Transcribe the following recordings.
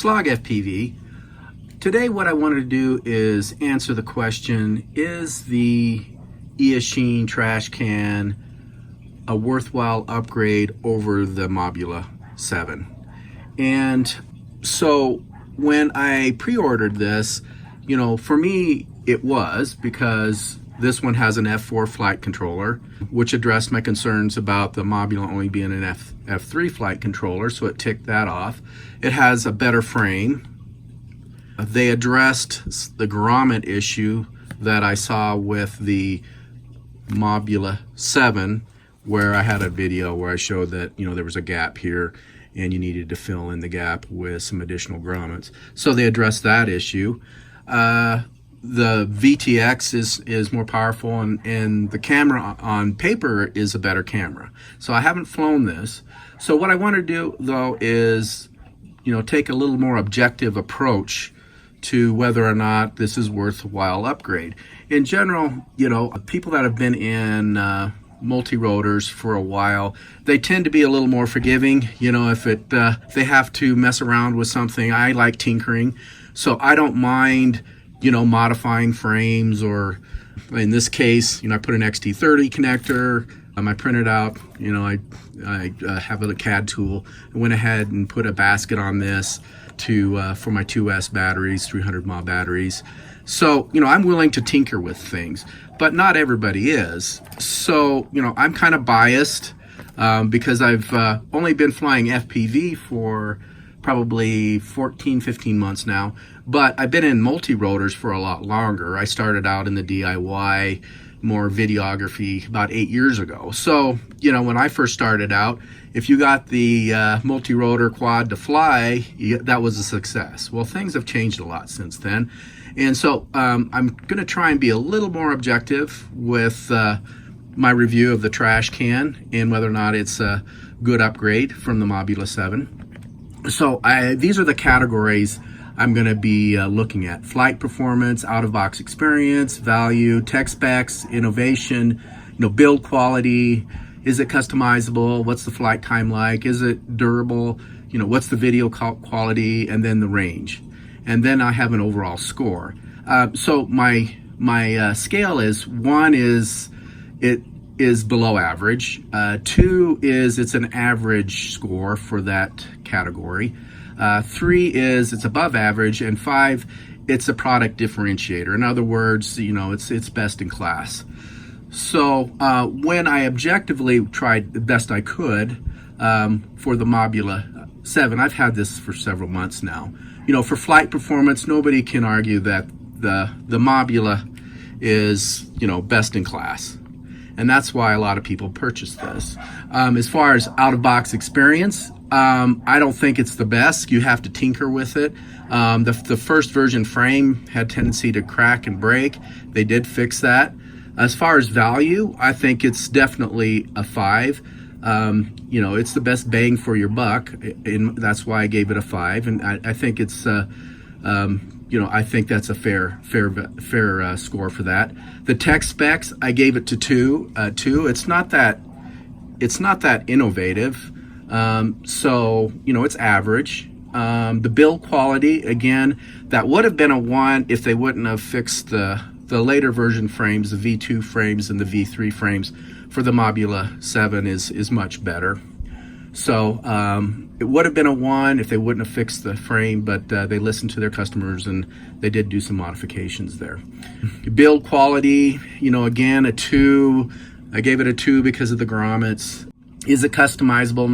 Slog FPV. Today what I wanted to do is answer the question, is the Eachine Trashcan a worthwhile upgrade over the Mobula 7? And so when I pre-ordered this, for me it was, because this one has an F4 flight controller, which addressed my concerns about the Mobula only being an F3 flight controller, so it ticked that off. It has a better frame. They addressed the grommet issue that I saw with the Mobula 7, where I had a video where I showed that there was a gap here and you needed to fill in the gap with some additional grommets. So they addressed that issue. The VTX is more powerful, and the camera on paper is a better camera. So I haven't flown this. So what I want to do though is, take a little more objective approach to whether or not this is worthwhile upgrade. In general, people that have been in multi-rotors for a while, they tend to be a little more forgiving. If they have to mess around with something, I like tinkering, so I don't mind modifying frames, or in this case, I put an XT30 connector. I printed out, I have a CAD tool. I went ahead and put a basket on this for my 2S batteries, 300 mAh batteries. So, I'm willing to tinker with things, but not everybody is. So, I'm kind of biased because I've only been flying FPV for probably 14, 15 months now, but I've been in multi-rotors for a lot longer. I started out in the DIY, more videography, about 8 years ago. So, when I first started out, if you got the multi-rotor quad to fly, that was a success. Well, things have changed a lot since then. And so I'm going to try and be a little more objective with my review of the Trashcan and whether or not it's a good upgrade from the Mobula 7. So these are the categories I'm going to be looking at: flight performance, out-of-box experience, value, tech specs, innovation, build quality. Is it customizable? What's the flight time like? Is it durable? What's the video quality? And then the range. And then I have an overall score. So my scale is: 1 is it is below average, 2 is it's an average score for that category, 3 is it's above average, and 5, it's a product differentiator. In other words, it's best in class. So when I objectively tried the best I could for the Mobula 7, I've had this for several months now. For flight performance, nobody can argue that the Mobula is best in class, and that's why a lot of people purchase this. As far as out-of-box experience, I don't think it's the best. You have to tinker with it. The first version frame had tendency to crack and break. They did fix that. As far as value, I think it's definitely a 5. It's the best bang for your buck, and that's why I gave it a 5. And I think it's I think that's a fair score for that. The tech specs, I gave it to 2. It's not that innovative. So it's average. The build quality, again, that would have been a 1 if they wouldn't have fixed the later version frames. The V2 frames and the V3 frames for the Mobula 7 is much better. So it would have been a 1 if they wouldn't have fixed the frame, but they listened to their customers and they did do some modifications there. Build quality, again, a 2. I gave it a 2 because of the grommets. Is it customizable?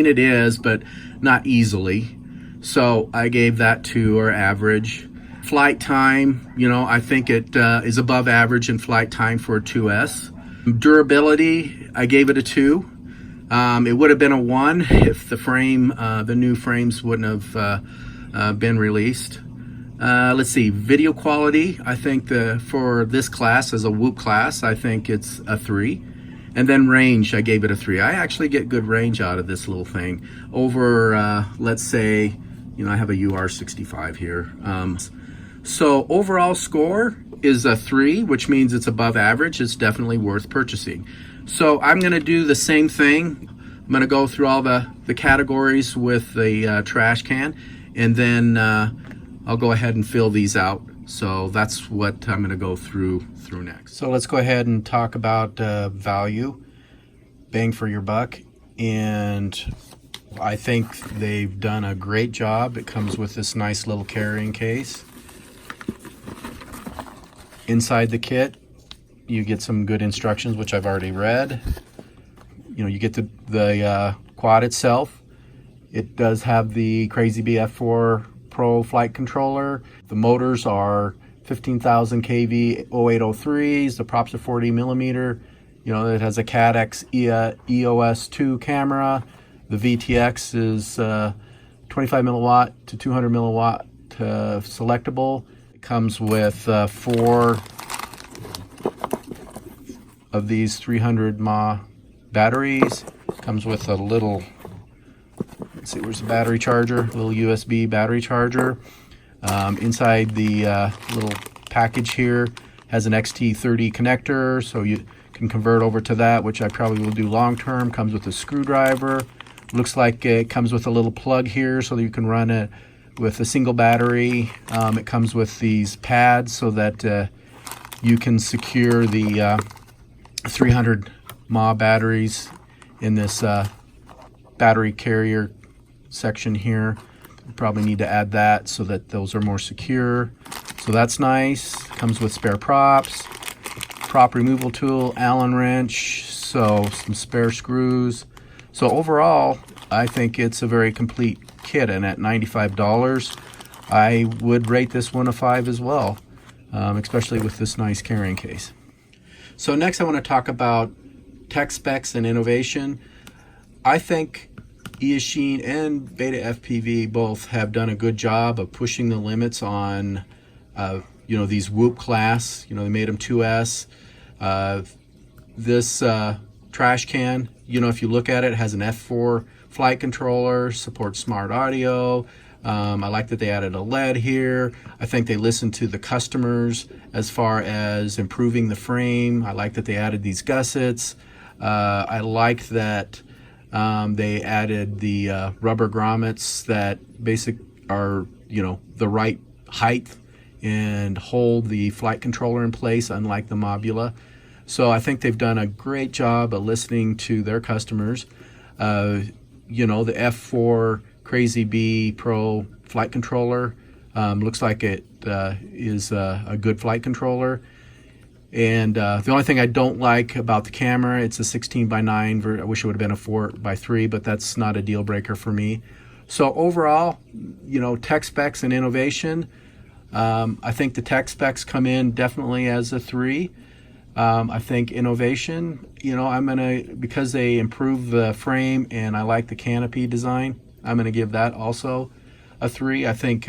It is, but not easily. So I gave that 2, or average. Flight time, I think it is above average in flight time for a 2S. Durability, I gave it a 2. It would have been a 1 if the new frames wouldn't have been released. Let's see, video quality, I think for this class, as a Whoop class, I think it's a 3. And then range, I gave it a 3. I actually get good range out of this little thing. Over, let's say, I have a UR65 here. So overall score is a 3, which means it's above average. It's definitely worth purchasing. So I'm going to do the same thing. I'm going to go through all the categories with the Trashcan, and then I'll go ahead and fill these out. So that's what I'm going to go through next. So let's go ahead and talk about value, bang for your buck, and I think they've done a great job. It comes with this nice little carrying case. Inside the kit, you get some good instructions, which I've already read. You know, you get the quad itself. It does have the Crazy Bee F4 Pro flight controller. The motors are 15,000 kV 0803s. The props are 40 millimeter. You know, it has a CADX EOS 2 camera. The VTX is 25 milliwatt to 200 milliwatt selectable. It comes with 4 of these 300 mAh batteries. It comes with a little, let's see, where's the battery charger? Little USB battery charger. Inside the little package here has an XT30 connector, so you can convert over to that, which I probably will do long term. Comes with a screwdriver. Looks like it comes with a little plug here so that you can run it with a single battery. It comes with these pads so that you can secure the 300 mAh batteries in this battery carrier section here. You probably need to add that so that those are more secure. So that's nice. Comes with spare props, prop removal tool, Allen wrench, so some spare screws. So overall, I think it's a very complete kit, and at $95, I would rate this one a 5 as well, especially with this nice carrying case. So next I want to talk about tech specs and innovation. I think Eachine and Beta FPV both have done a good job of pushing the limits on you know, these Whoop class. You know, they made them 2S. This trash can, you know, if you look at it, it has an F4 flight controller, supports smart audio. I like that they added a LED here. I think they listened to the customers as far as improving the frame. I like that they added these gussets. I like that they added the rubber grommets that are, you know, the right height and hold the flight controller in place, unlike the Mobula. So I think they've done a great job of listening to their customers. You know, the F4 Crazy Bee Pro flight controller looks like it is a good flight controller. And the only thing I don't like about the camera, it's a 16:9. I wish it would have been a 4:3, but that's not a deal breaker for me. So overall, you know, tech specs and innovation, I think the tech specs come in definitely as a 3. I think innovation, you know, because they improved the frame and I like the canopy design, I'm going to give that also a 3. I think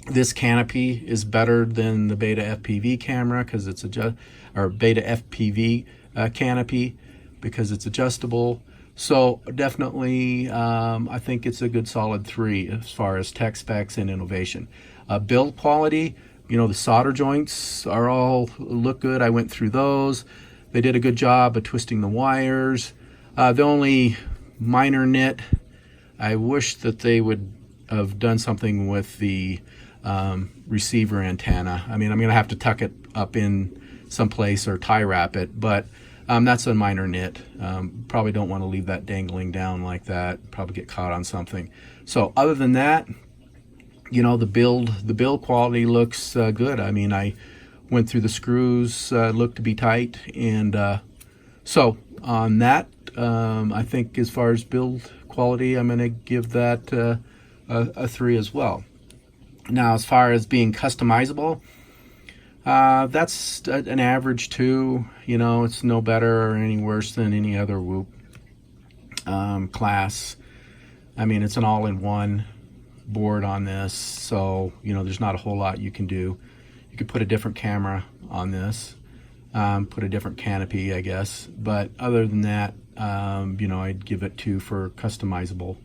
this canopy is better than the Beta FPV camera because it's Beta FPV canopy because it's adjustable. So definitely, I think it's a good solid 3 as far as tech specs and innovation. Build quality, you know, the solder joints look good. I went through those. They did a good job of twisting the wires. The only minor nit, I wish that they would have done something with the receiver antenna. I mean, I'm going to have to tuck it up in someplace or tie wrap it, but that's a minor nit. Probably don't want to leave that dangling down like that. Probably get caught on something. So other than that, you know, the build quality looks good. I mean, I went through the screws, look to be tight, and so on that, I think as far as build quality, I'm going to give that a 3 as well. Now, as far as being customizable, that's an average 2. You know, it's no better or any worse than any other Whoop class. I mean, it's an all-in-one board on this, so you know, there's not a whole lot you can do. You could put a different camera on this, put a different canopy, I guess, but other than that, you know, I'd give it 2 for customizable.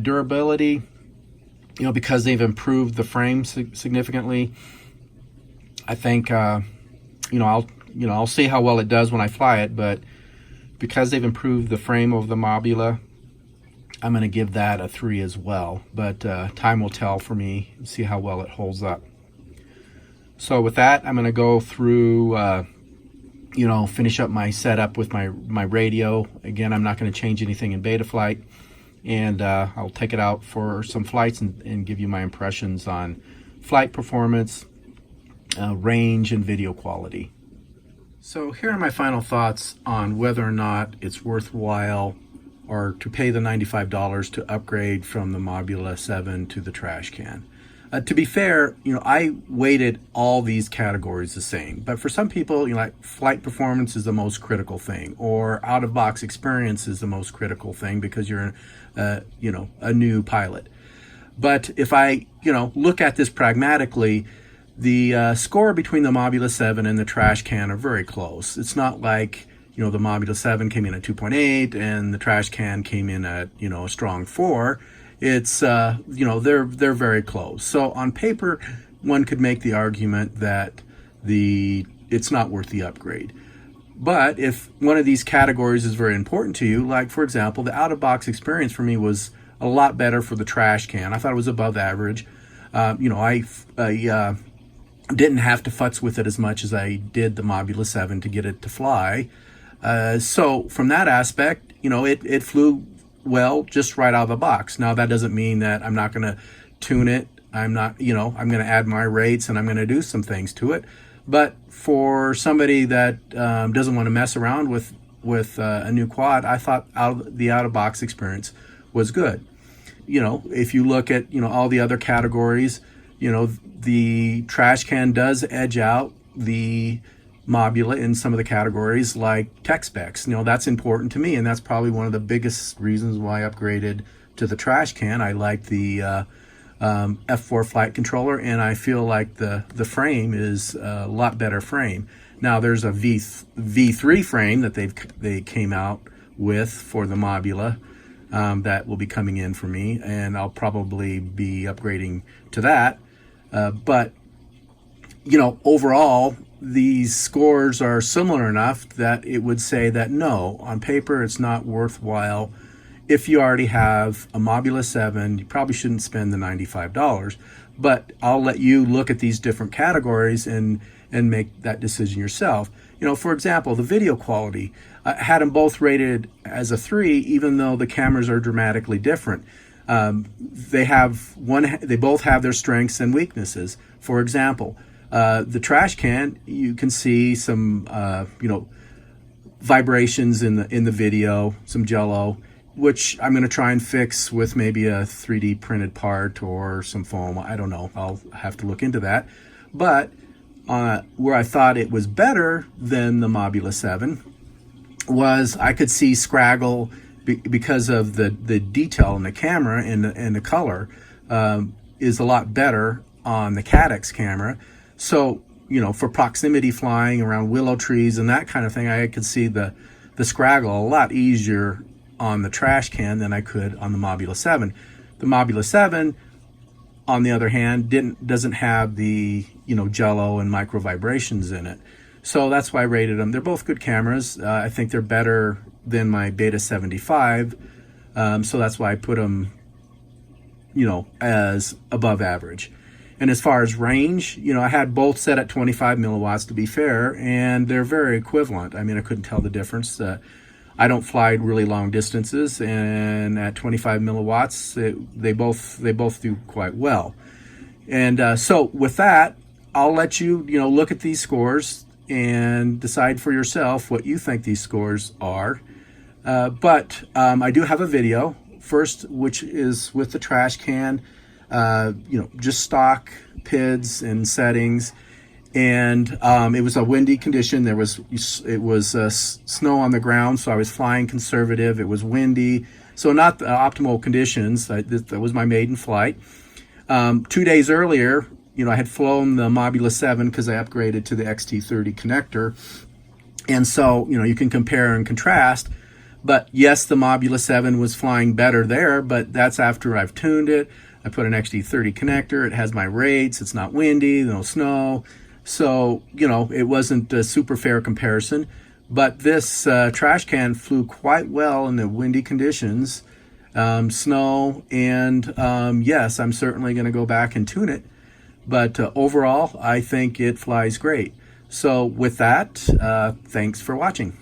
Durability, you know, because they've improved the frame significantly, I think you know, I'll see how well it does when I fly it, but because they've improved the frame of the Mobula, I'm going to give that a 3 as well, but time will tell for me and see how well it holds up. So with that, I'm going to go through, finish up my setup with my radio. Again, I'm not going to change anything in Betaflight, and I'll take it out for some flights and give you my impressions on flight performance, range, and video quality. So here are my final thoughts on whether or not it's worthwhile or to pay the $95 to upgrade from the Mobula 7 to the Trashcan. To be fair, I weighted all these categories the same, but for some people, like flight performance is the most critical thing, or out-of-box experience is the most critical thing because you're, a new pilot. But if I, look at this pragmatically, the score between the Mobula 7 and the Trashcan are very close. It's not like, the Mobula 7 came in at 2.8 and the Trashcan came in at, a strong 4. It's, they're very close. So on paper, one could make the argument that it's not worth the upgrade. But if one of these categories is very important to you, like for example, the out-of-box experience for me was a lot better for the Trashcan. I thought it was above average. I didn't have to futz with it as much as I did the Mobula 7 to get it to fly. So from that aspect, it flew well just right out of the box. Now that doesn't mean that I'm not going to tune it. I'm not, I'm going to add my rates and I'm going to do some things to it. But for somebody that doesn't want to mess around with a new quad, I thought the out-of-box experience was good. If you look at, all the other categories, the Trashcan does edge out the Mobula in some of the categories like tech specs. That's important to me, and that's probably one of the biggest reasons why I upgraded to the Trashcan. I like the F4 flight controller, and I feel like the frame is a lot better frame. Now there's a V3 frame that they came out with for the Mobula that will be coming in for me, and I'll probably be upgrading to that. But overall, these scores are similar enough that it would say that no, on paper it's not worthwhile. If you already have a Mobula 7, you probably shouldn't spend the $95. But I'll let you look at these different categories and make that decision yourself. For example, the video quality. I had them both rated as a 3, even though the cameras are dramatically different. They both have their strengths and weaknesses. For example, the Trashcan, you can see some, vibrations in the video, some jello, which I'm going to try and fix with maybe a 3D printed part or some foam. I don't know. I'll have to look into that. But where I thought it was better than the Mobula 7 was I could see scraggle because of the detail in the camera and the color is a lot better on the Caddx camera. So, for proximity flying around willow trees and that kind of thing, I could see the scraggle a lot easier on the Trashcan than I could on the Mobula 7. The Mobula 7, on the other hand, doesn't have the jello and micro vibrations in it. So that's why I rated them. They're both good cameras. I think they're better than my Beta 75. So that's why I put them, as above average. And as far as range, I had both set at 25 milliwatts to be fair, and they're very equivalent. I mean, I couldn't tell the difference. I don't fly really long distances, and at 25 milliwatts, they both do quite well. And so with that, I'll let you, look at these scores and decide for yourself what you think these scores are. But I do have a video first, which is with the Trashcan, just stock PIDs and settings. And it was a windy condition. It was snow on the ground, so I was flying conservative. It was windy, so not the optimal conditions. That was my maiden flight. 2 days earlier, I had flown the Mobula 7 because I upgraded to the XT30 connector. And so, you can compare and contrast. But yes, the Mobula 7 was flying better there, but that's after I've tuned it. I put an XT30 connector. It has my rates. It's not windy, no snow. So, it wasn't a super fair comparison. But this Trashcan flew quite well in the windy conditions. snow, and yes, I'm certainly going to go back and tune it. But overall, I think it flies great. So with that, thanks for watching.